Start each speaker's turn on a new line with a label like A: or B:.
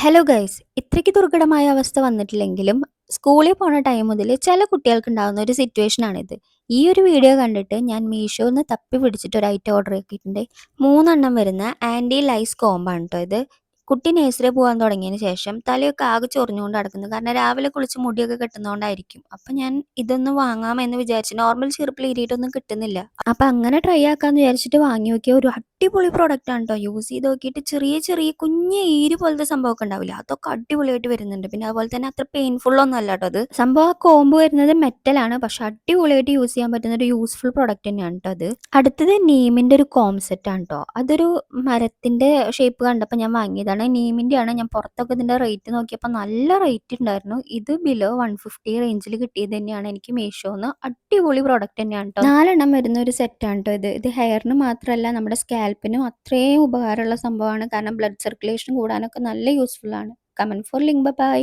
A: Hello guys, ഇത്രയ്ക്ക് ദുർഘടമായ അവസ്ഥ വന്നിട്ടില്ലെങ്കിലും സ്കൂളിൽ പോണ ടൈം മുതൽ ചില കുട്ടികൾക്ക് ഉണ്ടാകുന്ന ഒരു സിറ്റുവേഷൻ ആണിത്. ഈ ഒരു വീഡിയോ കണ്ടിട്ട് ഞാൻ മീഷോന്ന് തപ്പി പിടിച്ചിട്ട് ഒരു ഐറ്റം ഓർഡർ ആക്കിയിട്ടുണ്ട്. 3 വരുന്ന ആൻറ്റി ലൈസ് കോമ്പാണ് കേട്ടോ ഇത്. കുട്ടി നേഴ്സറി പോകാൻ തുടങ്ങിയതിന് ശേഷം തലയൊക്കെ ആകെ ചൊറിഞ്ഞുകൊണ്ട് നടക്കുന്നു. കാരണം രാവിലെ കുളിച്ച് മുടിയൊക്കെ കെട്ടുന്നതുകൊണ്ടായിരിക്കും. അപ്പം ഞാൻ ഇതൊന്ന് വാങ്ങാമെന്ന് വിചാരിച്ചു. നോർമൽ ചെറുപ്പിൽ ഇരിയിട്ടൊന്നും കിട്ടുന്നില്ല. അപ്പം അങ്ങനെ ട്രൈ ആക്കാമെന്ന് വിചാരിച്ചിട്ട് വാങ്ങി നോക്കിയ ഒരു അടിപൊളി പ്രോഡക്റ്റ് ആണ് കേട്ടോ. യൂസ് ചെയ്ത് നോക്കിയിട്ട് ചെറിയ ചെറിയ കുഞ്ഞ് ഈര് പോലത്തെ സംഭവമൊക്കെ ഉണ്ടാവില്ല, അതൊക്കെ അടിപൊളിയായിട്ട് വരുന്നുണ്ട്. പിന്നെ അതുപോലെ തന്നെ അത്ര പെയിൻഫുൾ ഒന്നും അല്ല കേട്ടോ അത്. സംഭവം കോമ്പ് വരുന്നത് മെറ്റലാണ്, പക്ഷെ അടിപൊളിയായിട്ട് യൂസ് ചെയ്യാൻ പറ്റുന്ന ഒരു യൂസ്ഫുൾ പ്രോഡക്റ്റ് തന്നെയാണ് കേട്ടോ അത്. അടുത്തത് നീമിൻ്റെ ഒരു കോം സെറ്റ് ആണ് കേട്ടോ. അതൊരു മരത്തിൻ്റെ ഷേപ്പ് കണ്ടപ്പോൾ ഞാൻ വാങ്ങിയതാണ്. നീമിൻ്റെ ആണ്. ഞാൻ പുറത്തൊക്കെ ഇതിൻ്റെ റേറ്റ് നോക്കിയപ്പോൾ നല്ല റേറ്റ് ഉണ്ടായിരുന്നു. ഇത് ബിലോ 150 റേഞ്ചിൽ കിട്ടിയത് തന്നെയാണ് എനിക്ക് മീഷോന്ന്. അടിപൊളി പ്രോഡക്റ്റ് തന്നെയാണ് കേട്ടോ. 4 വരുന്ന ഒരു സെറ്റാണ് കേട്ടോ ഇത്. ഇത് ഹെയറിന് മാത്രമല്ല നമ്മുടെ സ്കാൽപ്പിനും അത്രയും ഉപകാരമുള്ള സംഭവമാണ്. കാരണം ബ്ലഡ് സർക്കുലേഷൻ കൂടാനൊക്കെ നല്ല യൂസ്ഫുൾ ആണ്. Comment for link. ബൈ.